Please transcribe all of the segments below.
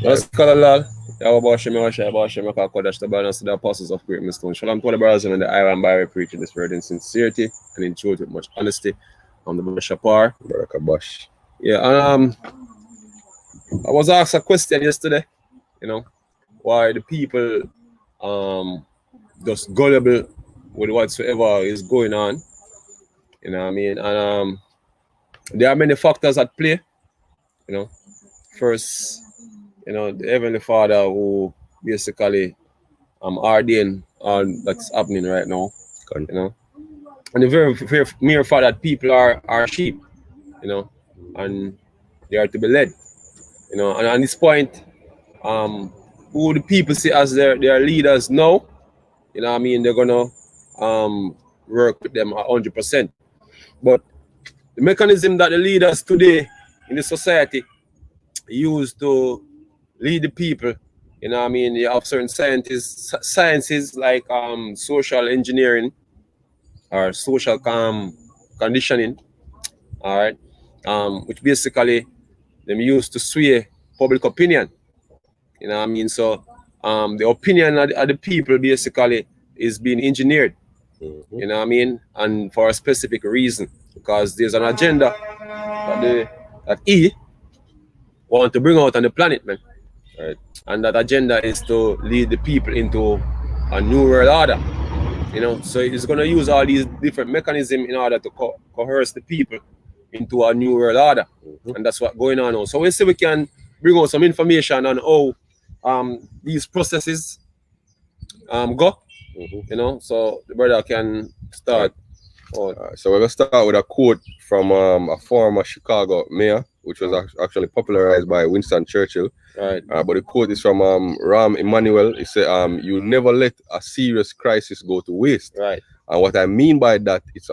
Let's call a lad. The balance to the apostles of great stone. Shalom to the brothers and the island by preaching this word in sincerity and in truth with much honesty. I'm the brother Shapar. Barakabash. Yeah, and I was asked a question yesterday, why the people just gullible with whatsoever is going on. You know what I mean? And there are many factors at play. First, the Heavenly Father who basically ordained all that's happening right now. And the very mere fact that people are sheep, and they are to be led. And at this point, who the people see as their leaders now, they're gonna work with them 100%. But the mechanism that the leaders today in the society use to lead the people, you have certain sciences like social engineering or social conditioning, all right, which basically them used to sway public opinion. So the opinion of the people basically is being engineered, and for a specific reason, because there's an agenda that he want to bring out on the planet, man. Right? And that agenda is to lead the people into a new world order. So it's going to use all these different mechanisms in order to coerce the people into a new world order. And that's what's going on now. So we see we can bring out some information on how these processes go. So the brother can start. So we're going to start with a quote from a former Chicago mayor, which was actually popularized by Winston Churchill. Right. But the quote is from Rahm Emanuel. He said, "You never let a serious crisis go to waste." Right. And what I mean by that, it's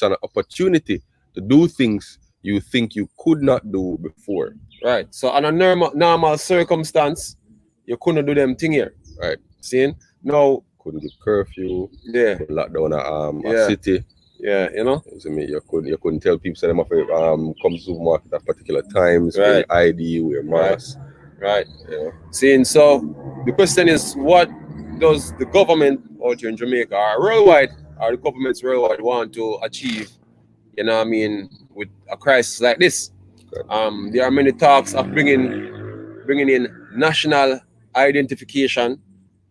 an opportunity to do things you think you could not do before. Right. So on a normal circumstance, you couldn't do them thing here. Right. See? No. Couldn't give curfew. Yeah. Couldn't lock down a city. Yeah, You couldn't tell people say them have to come to supermarket at particular times, right. Wear ID, wear mask. Right. Seeing, so the question is, what does the government out here in Jamaica or worldwide, or the governments worldwide want to achieve, with a crisis like this? Okay. There are many talks of bringing in national identification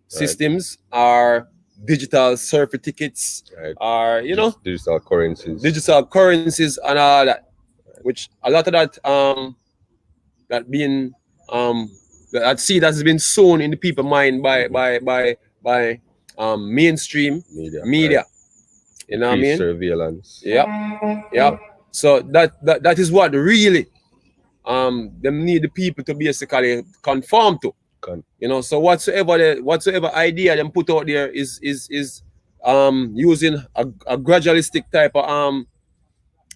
systems, or digital surfer tickets, or digital currencies and all that, which a lot of that that being that seed has been sown in the people's mind by mainstream media. You know what I mean? Surveillance. Yep. So that is what really them need the people to basically conform to. So whatsoever idea them put out there is using a gradualistic type of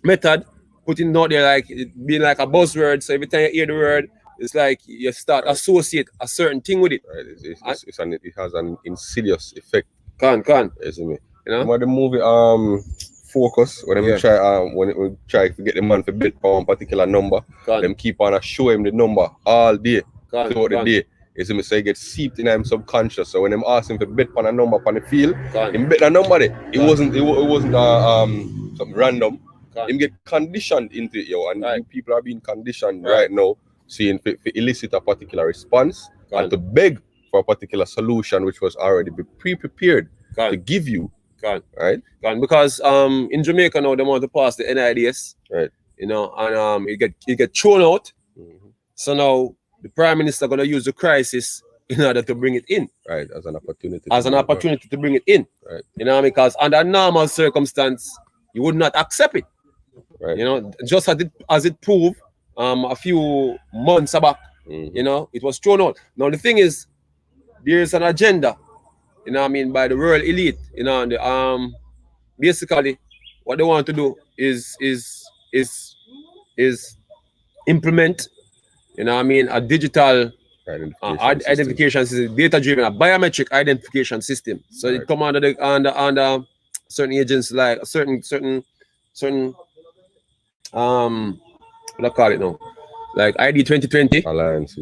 method, putting out there like it being like a buzzword. So every time you hear the word, it's like you start associate a certain thing with it. Right. It has an insidious effect. Isn't it? Remember the movie Focus, when we try to get the man to bet on a particular number, them keep on show him the number all day throughout the day. So he gets seeped in him subconscious. So when them ask him to bet on a number on the field, him bet a number there. It wasn't something random. Him get conditioned into it, and people are being conditioned right now, seeing to elicit a particular response and to beg for a particular solution which was already pre-prepared to give you. Right? Because in Jamaica now they want to pass the NIDS. Right. And it get thrown out. So now the Prime Minister gonna use the crisis in order to bring it in. Right, as an opportunity. To bring it in. Right. Because under normal circumstance, you would not accept it. Right. Just as it proved a few months back, it was thrown out. Now the thing is, there's an agenda, by the world elite, and basically what they want to do is implement, a digital identification system, data-driven, a biometric identification system. So it come under certain agents, like certain what I call it now? Like ID 2020 alliances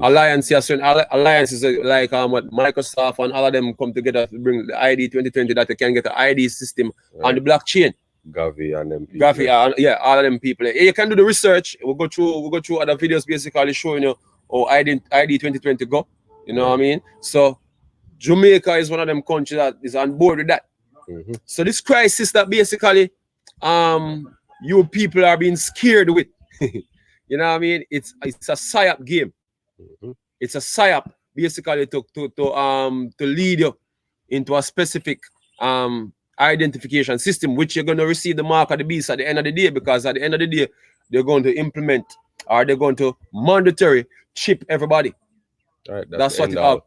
like what Microsoft and all of them come together to bring the ID 2020 that they can get the ID system on the blockchain. Gavi and them people. All of them people. You can do the research. We'll go through other videos basically showing you how ID 2020 go. You know what I mean? So Jamaica is one of them countries that is on board with that. So this crisis that basically you people are being scared with. You know what I mean? It's a PsyOps game. It's a PsyOps basically to lead you into a specific identification system, which you're going to receive the mark of the beast at the end of the day, because at the end of the day, they're going to implement or they're going to mandatory chip everybody. Right, that's the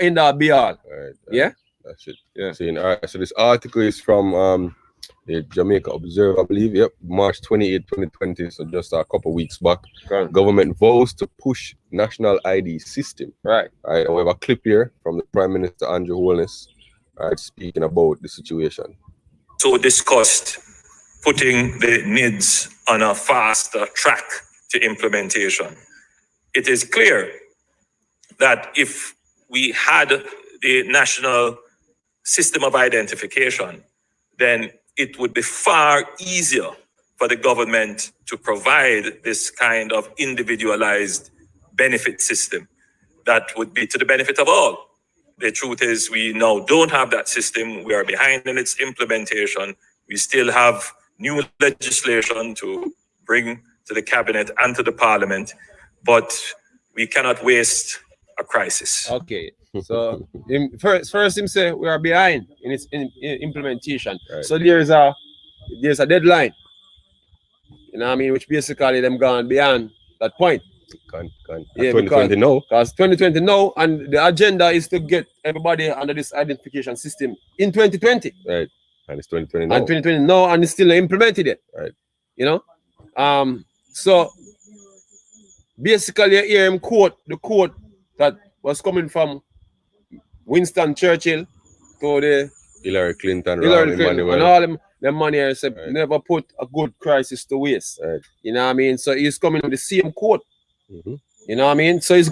end all be all. Right, yeah? That's it. Yeah. All right, so this article is from the Jamaica Observer, I believe. Yep, March 28, 2020. So just a couple weeks back. Okay. Government vows to push national ID system. Right. And we have a clip here from the Prime Minister Andrew Holness, speaking about the situation. So discussed putting the NIDs on a faster track to implementation. It is clear that if we had the national system of identification, then it would be far easier for the government to provide this kind of individualized benefit system that would be to the benefit of all. The truth is we now don't have that system. We are behind in its implementation. We still have new legislation to bring to the cabinet and to the parliament, but we cannot waste a crisis. Okay. So first him say we are behind in its implementation. Right. So there's a deadline. You know what I mean? Which basically them gone beyond that point. Yeah, 2020 now. Because 2020 now, and the agenda is to get everybody under this identification system in 2020. Right. And it's 2020 now. And 2020 now, and it's still implemented it. Right. You know? So basically you hear him quote the quote that was coming from Winston Churchill to the Hillary Clinton, and all them money here said never put a good crisis to waste. Right. You know what I mean? So he's coming with the same quote. You know what I mean? So he's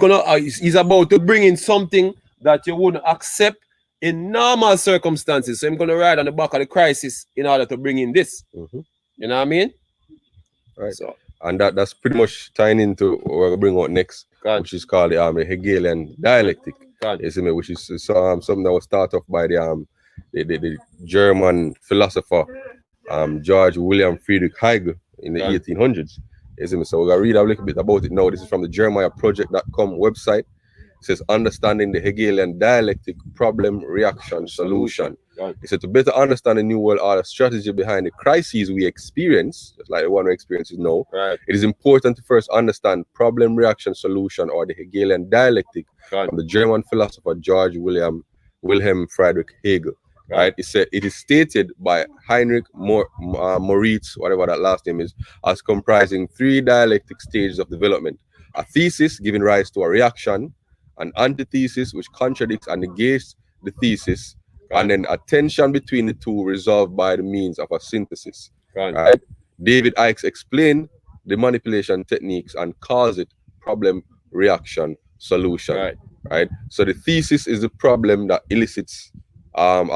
about to bring in something that you wouldn't accept in normal circumstances. So I'm gonna ride on the back of the crisis in order to bring in this. You know what I mean? Right. So and that's pretty much tying into what we're gonna bring out next, which is called the Hegelian dialectic. Which is something that was started off by the German philosopher George William Friedrich Hegel in the 1800s. So we're gonna read a little bit about it now. This is from the JeremiahProject.com website. It says understanding the Hegelian dialectic problem, reaction, solution. It said to better understand the New World Order strategy behind the crises we experience, just like the one we experience now, it is important to first understand problem, reaction, solution, or the Hegelian dialectic from the German philosopher George Wilhelm Friedrich Hegel. Right? It said it is stated by Heinrich Moritz, whatever that last name is, as comprising three dialectic stages of development: a thesis giving rise to a reaction, an antithesis which contradicts and negates the thesis, and then a tension between the two resolved by the means of a synthesis. Right? David Icke explained the manipulation techniques and calls it problem, reaction, solution. Right? So the thesis is the problem that elicits is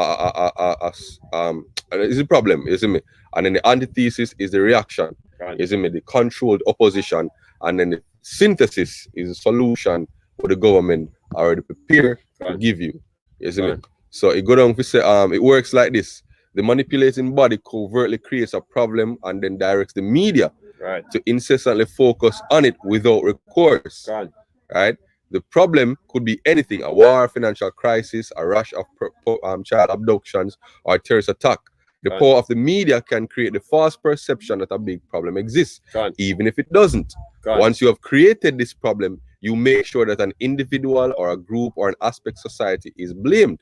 a problem, isn't it? And then the antithesis is the reaction, isn't it? The controlled opposition, and then the synthesis is a solution for the government already prepared to give you, isn't it? So it goes on to say it works like this: the manipulating body covertly creates a problem and then directs the media to incessantly focus on it without recourse. Right? The problem could be anything: a war, a financial crisis, a rush of child abductions, or a terrorist attack. The power of the media can create the false perception that a big problem exists, even if it doesn't. Once you have created this problem, you make sure that an individual or a group or an aspect of society is blamed,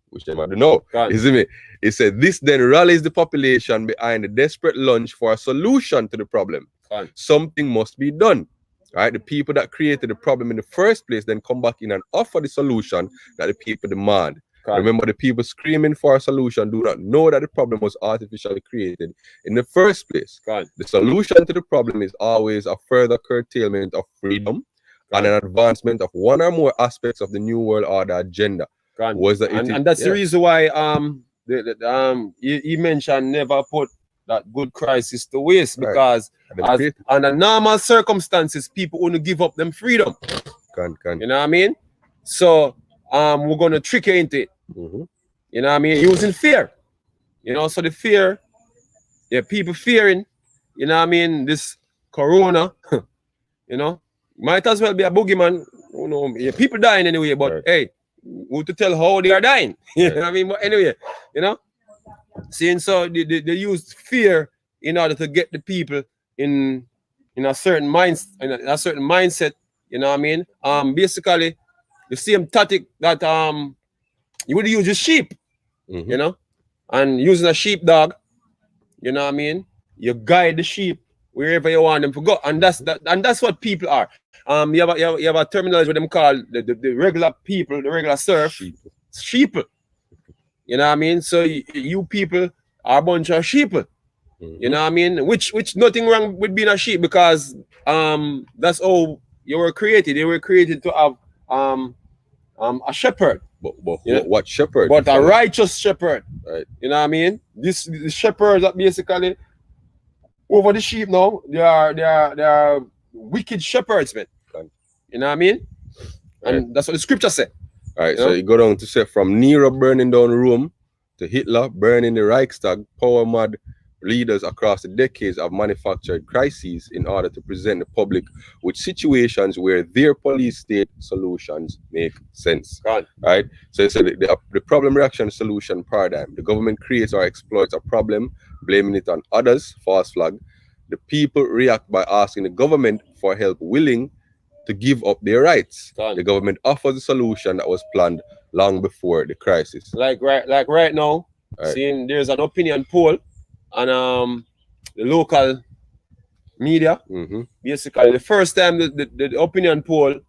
which they might know. Isn't it? It said this then rallies the population behind a desperate lunge for a solution to the problem. Something must be done. Right, the people that created the problem in the first place then come back in and offer the solution that the people demand. Remember, the people screaming for a solution do not know that the problem was artificially created in the first place. The solution to the problem is always a further curtailment of freedom and an advancement of one or more aspects of the New World Order agenda. And that's the reason why he mentioned never put that good crisis to waste, because under normal circumstances, people want to give up them freedom. You know what I mean? So we're gonna trick you into it. You know what I mean? Using fear. You know, so the fear, people fearing, you know what I mean, this corona, you know, might as well be a boogeyman. You know, people dying anyway, but hey, who to tell how they are dying? You know what I mean? But anyway, you know, seeing so they use fear in order to get the people in a certain mindset, you know what I mean? Basically the same tactic that you would use a sheep, you know, and using a sheepdog, you know what I mean? You guide the sheep wherever you want them to go, and that's what people are. You have a terminology what them call the regular people, the regular serf, sheep. You know what I mean? So you people are a bunch of sheep. You know what I mean? Which nothing wrong with being a sheep, because that's how you were created. They were created to have a shepherd. But what shepherd? But a righteous shepherd. Right. You know what I mean? The shepherds that basically over the sheep now, they are wicked shepherds, man. You know what I mean? And that's what the scripture said. All right, so you go down to say from Nero burning down Rome to Hitler burning the Reichstag, power mad leaders across the decades have manufactured crises in order to present the public with situations where their police state solutions make sense. Right? So it's the problem reaction solution paradigm. The government creates or exploits a problem, blaming it on others, false flag. The people react by asking the government for help, willing to give up their rights. The government offers a solution that was planned long before the crisis. Like right now, seeing there's an opinion poll on the local media. Basically, the first time the opinion poll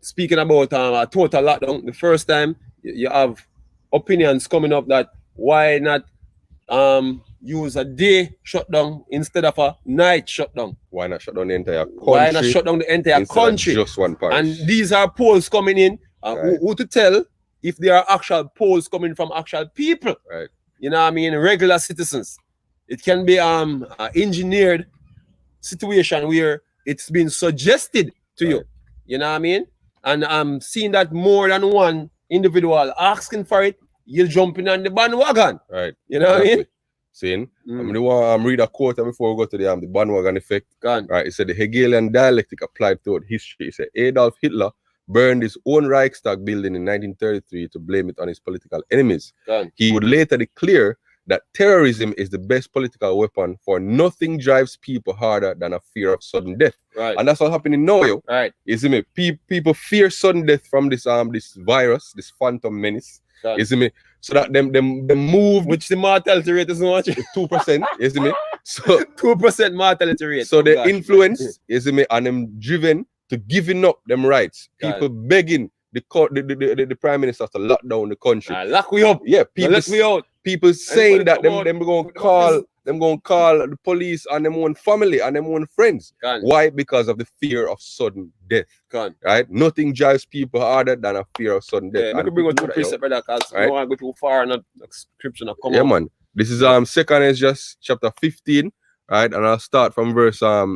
speaking about a total lockdown, the first time you have opinions coming up that why not use a day shutdown instead of a night shutdown. Why not shut down the entire country? Why not shut down the entire country? Just one parish. And these are polls coming in. Who to tell if there are actual polls coming from actual people? Right. You know what I mean? Regular citizens. It can be an engineered situation where it's been suggested to you. You know what I mean? And I'm seeing that more than one individual asking for it, you're jumping on the bandwagon. Right. You know what I mean? Seeing? I'm read a quote before we go to the bandwagon effect. Right. It said the Hegelian dialectic applied throughout history. It said Adolf Hitler burned his own Reichstag building in 1933 to blame it on his political enemies. He would later declare that terrorism is the best political weapon, for nothing drives people harder than a fear of sudden death. Right. And that's what's happening now, yo. Right. You see me? People fear sudden death from this virus, this phantom menace. You see me? So that them move, which the mortality rate is much 2%. You see me? So 2% mortality rate. So the influence, you see me, and them driven to giving up them rights. People begging the prime minister to lock down the country. Lock we up. Yeah, people let me out. People saying that them gonna call the police on them own family and them own friends. Why? Because of the fear of sudden death. Right? Nothing drives people harder than a fear of sudden death. Yeah, I could bring out two precepts, brother, because I don't want to go too far and the scripture not come out. Yeah, man. This is 2nd Ezra chapter 15, right? And I'll start from verse 10.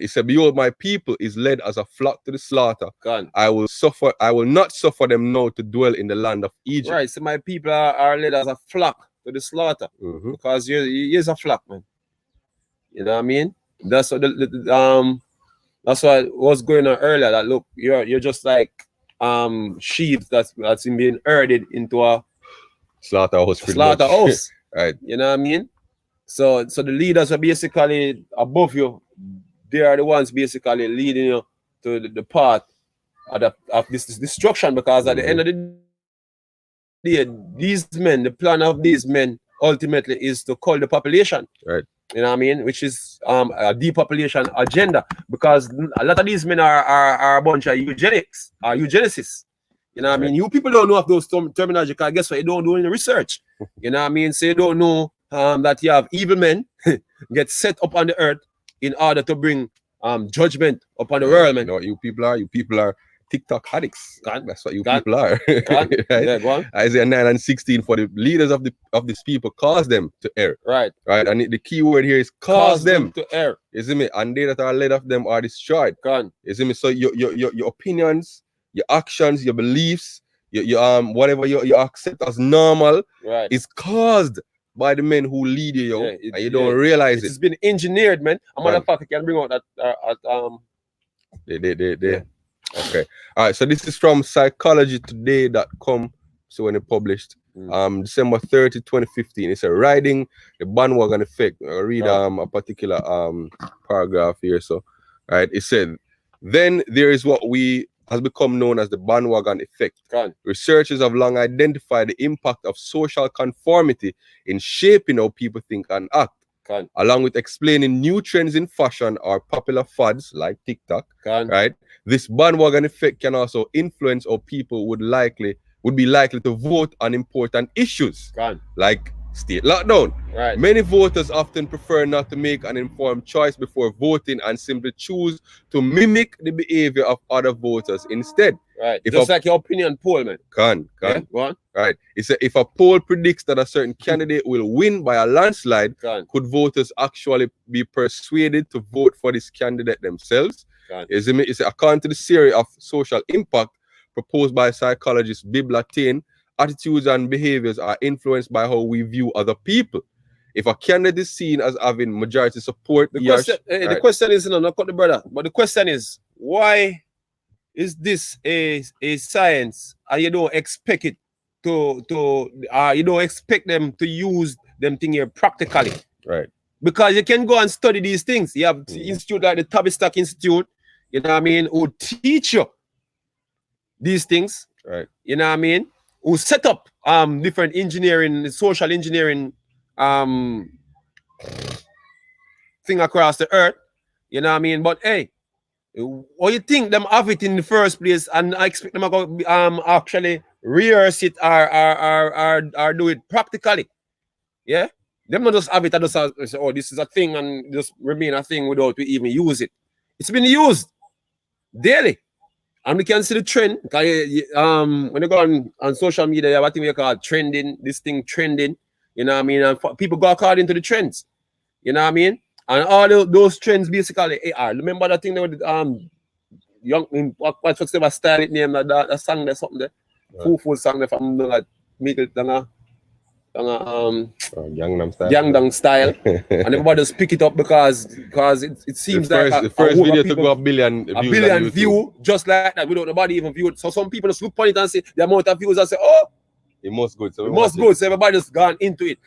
It said, behold, my people is led as a flock to the slaughter. I will not suffer them now to dwell in the land of Egypt. Right, so my people are led as a flock to the slaughter. Because you're a flock, man. You know what I mean? That's what that's what was going on earlier. That look, you're just like sheep that's being herded into a slaughterhouse. Right. You know what I mean? So the leaders are basically above you. They are the ones basically leading you to the path of this destruction, because at the end of the day, these men, the plan of these men ultimately is to cull the population. Right. You know what I mean? Which is a depopulation agenda, because a lot of these men are a bunch of eugenicists. You know what I mean? You people don't know of those terminology because guess what? You don't do any research. You know what I mean? So you don't know that you have evil men get set up on the earth in order to bring judgment upon the world, man. You know what you people are? You people are TikTok addicts. That's what you God. people are. Right? Yeah, go on. Isaiah 9 and 16, for the leaders of this people cause them to err. Right. And the key word here is cause them to err. You see me? And they that are led of them are destroyed. You see me? So your opinions, your actions, your beliefs, your whatever you accept as normal is caused by the men who lead you, and you don't realize it. It's been engineered, man. A motherfucker can bring out that Okay. All right. So this is from psychologytoday.com. So when it published, December 30, 2015. It's a riding the bandwagon effect. I'll read a particular paragraph here. So, right, it said, then there is what has become known as the bandwagon effect. Researchers have long identified the impact of social conformity in shaping how people think and act. Along with explaining new trends in fashion or popular fads like TikTok, right? This bandwagon effect can also influence how people would be likely to vote on important issues, like state lockdown. Many voters often prefer not to make an informed choice before voting and simply choose to mimic the behavior of other voters instead. Just like your opinion poll, man. Go on. Right. It said if a poll predicts that a certain candidate will win by a landslide, could voters actually be persuaded to vote for this candidate themselves? It's according to the theory of social impact proposed by psychologist Bib Latain, attitudes and behaviors are influenced by how we view other people. If a candidate is seen as having majority support, the question is not cut the brother, but the question is, why is this a science and you don't expect it you don't expect them to use them thing here practically? Because you can go and study these things. You have institute like the Tavistock Institute, you know what I mean, who teach you these things, you know what I mean, who set up different engineering, social engineering thing across the earth, you know what I mean. But hey, what you think them have it in the first place, and I expect them to actually rehearse it or do it practically? Yeah, them not just have it and just say, oh, this is a thing, and just remain a thing without we even use it. It's been used daily. And we can see the trend. When you go on social media, you have a thing we call trending, this thing trending, you know what I mean? And people go according to the trends, you know what I mean? And all those trends basically are. Remember that thing with young, what's the style it name, that song there, something there? Full song there from make it Gangnam Style. And everybody just pick it up because it seems the first video to go a billion view just like that without nobody even view it. So some people just look on it and say the amount of views and say, oh, it must go. So it must go. So everybody just gone into it.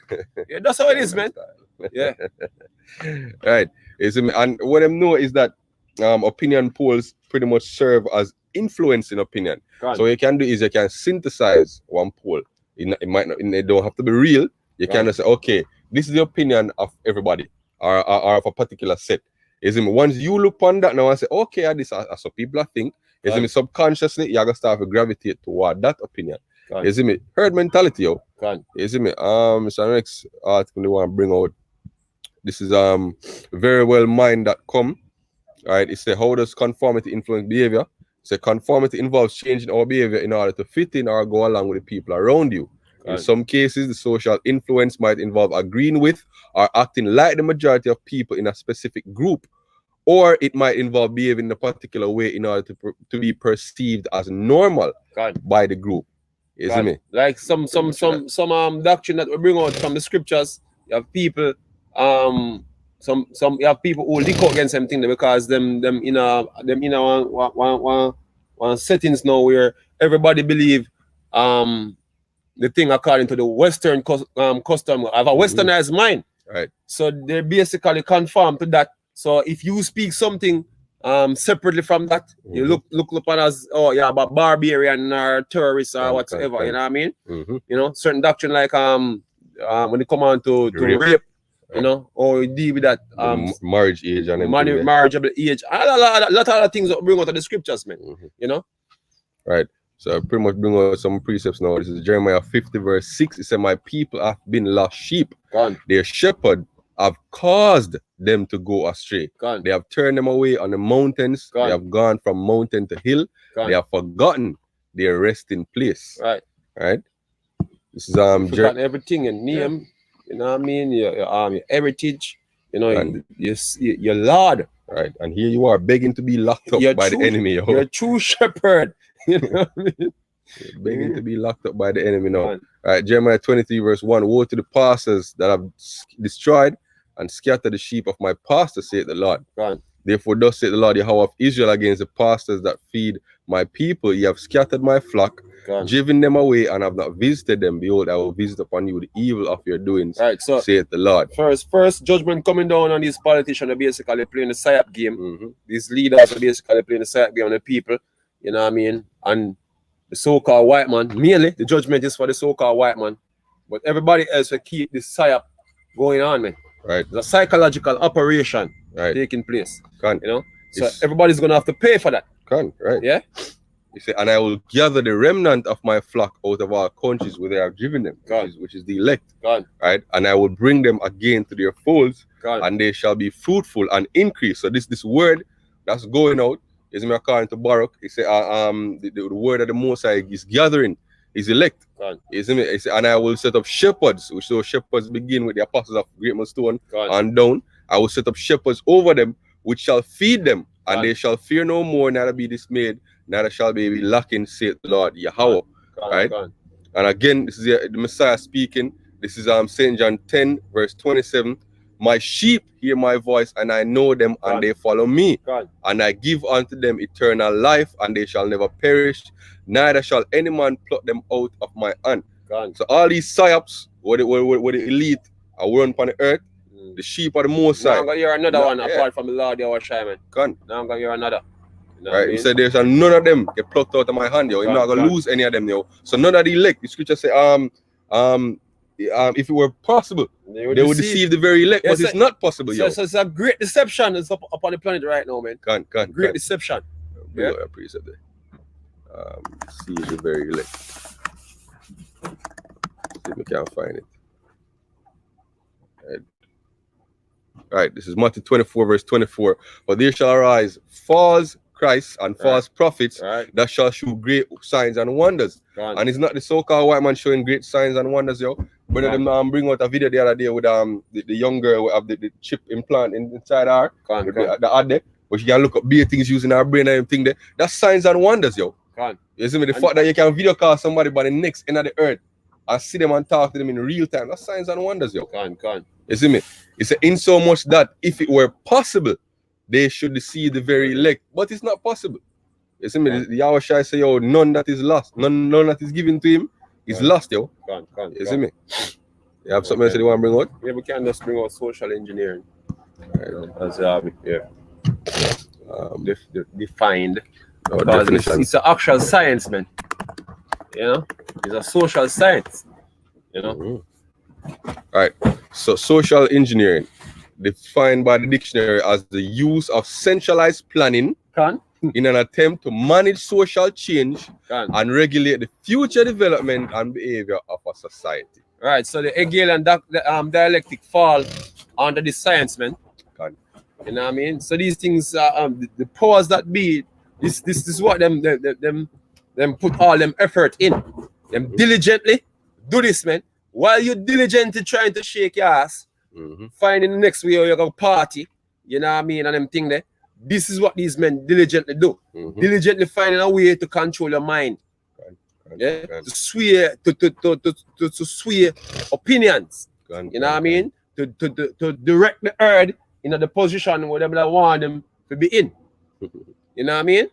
Yeah, that's how it is, man. Yeah. Right. And what I know is that opinion polls pretty much serve as influencing opinion. So what you can do is you can synthesize one poll. It might not. It don't have to be real. You can just say, okay, this is the opinion of everybody, or of a particular set. Once you look on that now and say, okay, this is so people think. Subconsciously you're gonna start to gravitate toward that opinion. Herd mentality, yo. So the next article they want to bring out. This is verywellmind.com. All right, it says, how does conformity influence behavior? So conformity involves changing our behavior in order to fit in or go along with the people around you. In some cases, the social influence might involve agreeing with or acting like the majority of people in a specific group, or it might involve behaving in a particular way in order to be perceived as normal by the group. Like some doctrine that we bring out from the scriptures. You have people you have people who lick out against something because them one settings now where everybody believe the thing according to the Western custom. I have a westernized mind. So they basically conform to that. So if you speak something separately from that, you look upon as, oh yeah, but barbarian or terrorist or whatever, you know what I mean? You know, certain doctrine like when they come on to rape, you know, or deal with that marriage age and marriageable age, a lot of things that bring out of the scriptures, man. You know, right. So I pretty much bring out some precepts now. This is Jeremiah 50 verse 6. It said, my people have been lost sheep. Gone. Their shepherd have caused them to go astray. Gone. They have turned them away on the mountains. Gone. They have gone from mountain to hill. Gone. They have forgotten their resting place. Right. Right. This is forgotten everything and name. You know what I mean? Your heritage. You know, your Lord. Right. And here you are begging to be locked up by the enemy. You're a true shepherd. You know what I mean? You're begging to be locked up by the enemy now. All right, Jeremiah 23 verse 1. Woe to the pastors that have destroyed and scattered the sheep of my pastor, saith the Lord. Therefore, thus saith the Lord Yahweh of Israel against the pastors that feed my people. Ye have scattered my flock, driven them away, and have not visited them. Behold, I will visit upon you the evil of your doings, so saith the Lord. First judgment coming down on these politicians are basically playing the PsyOps game. These leaders are basically playing the PsyOps game on the people. You know what I mean? And the so-called white man, mainly the judgment is for the so-called white man. But everybody else will keep this PsyOps going on, man. Right. It's a psychological operation taking place. You know? So everybody's gonna have to pay for that. Right. Yeah. He said, and I will gather the remnant of my flock out of our countries where they have driven them, which is the elect. Right. And I will bring them again to their folds, and they shall be fruitful and increase. So this word that's going out is me according to Baruch. He said, the word of the Most High is gathering his elect. Isn't it? He said, and I will set up shepherds, which those shepherds begin with the apostles of Great Millstone and down. I will set up shepherds over them, which shall feed them, and they shall fear no more, neither be dismayed, neither shall they be lacking, saith the Lord Yahweh. Right? And again, this is the Messiah speaking. This is St. John 10, verse 27. My sheep hear my voice, and I know them, and they follow me. And I give unto them eternal life, and they shall never perish, neither shall any man pluck them out of my hand. So all these PsyOps, what the elite are run upon the earth, the sheep are the Most High. Now I'm gonna hear another one apart from the Lord Yahweh Shai, man. Now I'm gonna hear another. You know right? He said there shall none of them get plucked out of my hand, yo. You're not gonna lose any of them, yo. So none of the elect, the scripture say, if it were possible, they would deceive the very elect, but it's not possible, yo. So it's a great deception is up on the planet right now, man. Great deception. Bring out a precept there. Deceive the very elect. See if we can find it. Right, this is Matthew 24, verse 24. But there shall arise false Christs and false prophets that shall show great signs and wonders. And it's not the so-called white man showing great signs and wonders, yo. But them bring out a video the other day with the young girl who have the chip implant inside her, the ad there, but she can look up big things using her brain and everything there. That's signs and wonders, yo. You see me? The fact that you can video call somebody by the next end of the earth and see them and talk to them in real time, that's signs and wonders, yo. You see me? It's in so much that if it were possible, they should see the very elect, but it's not possible. You see me? The Yahweh Shai say, yo, none that is lost, none that is given to him is lost, yo. You see me? You have something else you want to bring out? Yeah, we can just bring out social engineering. As defined. It's an actual science, man. You know, it's a social science. You know. Right. So social engineering, defined by the dictionary as the use of centralized planning in an attempt to manage social change and regulate the future development and behavior of a society. Right. So the Hegelian dialectic fall under the science, man. You know what I mean? So these things, the powers that be, this is what them put all them effort in. Them diligently do this, man. While you're diligently trying to shake your ass, finding the next way you're gonna party, you know what I mean, and them thing there. This is what these men diligently do. Diligently finding a way to control your mind. To sway to sway opinions. You know what I mean? To direct the earth in the position where they want them to be in. You know what I mean?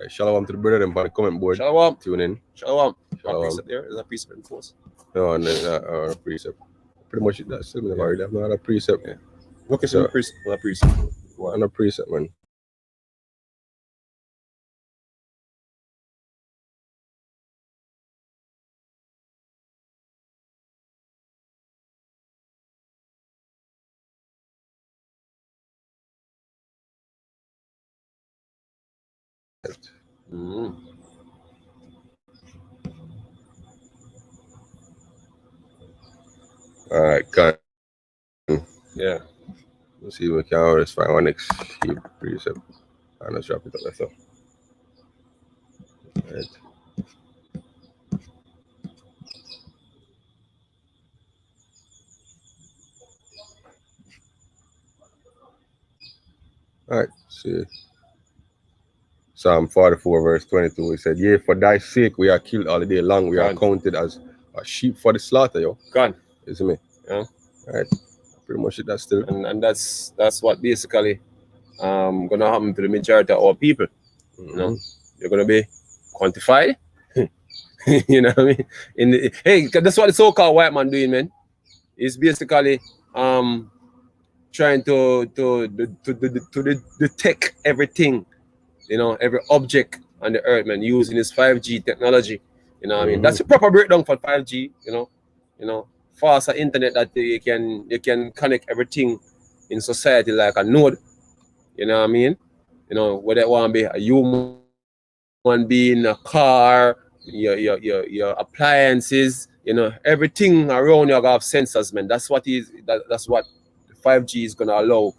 Shalom to the brother them by the comment board. Shalom. Tune in. Shalom. Precept there? Is a precept in force? No, a precept. Pretty much that's similar. Already have not a precept. Yeah. Okay, so a precept. And a precept, man. Alright, can Yeah. let's see if we can always find our next sheep precept. And let's wrap it up. That's all. Right. Alright, see. Psalm 44, verse 22. He said, "Yea, for thy sake we are killed all the day long. We are counted as a sheep for the slaughter, yo." Gone. You see me? Yeah. Right. Pretty much it, that's still. And that's what basically gonna happen to the majority of our people. You know, you're gonna be quantified. You know what I mean? Hey, that's what the so-called white man doing, man. It's basically trying to detect everything, you know, every object on the earth, man, using this 5G technology. You know what I mean? That's a proper breakdown for 5G, you know, faster internet that you can connect everything in society like a node. You know what I mean? You know, whether it want to be a human being, a car, your appliances, you know, everything around you have sensors, man. That's what 5G is gonna allow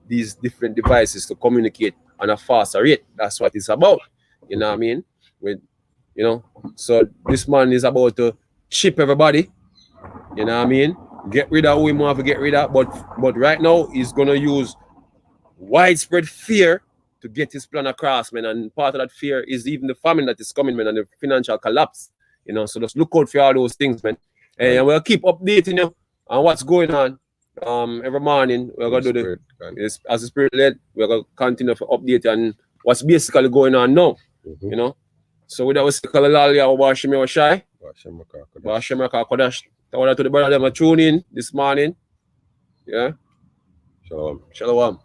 these different devices to communicate on a faster rate. That's what it's about. You know what I mean? With so this man is about to chip everybody. You know what I mean? Get rid of who he want to get rid of, but right now he's gonna use widespread fear to get his plan across, man. And part of that fear is even the famine that is coming, man, and the financial collapse. You know, so just look out for all those things, man. And we'll keep updating you on what's going on. Every morning we're gonna do as the spirit led. We're gonna continue to update on what's basically going on now. You know. So with that, we say Kalalalia or Bashimi or Shai. Bashimi Kodash. To the brother them tune in this morning. Yeah. Shalom. Shalom.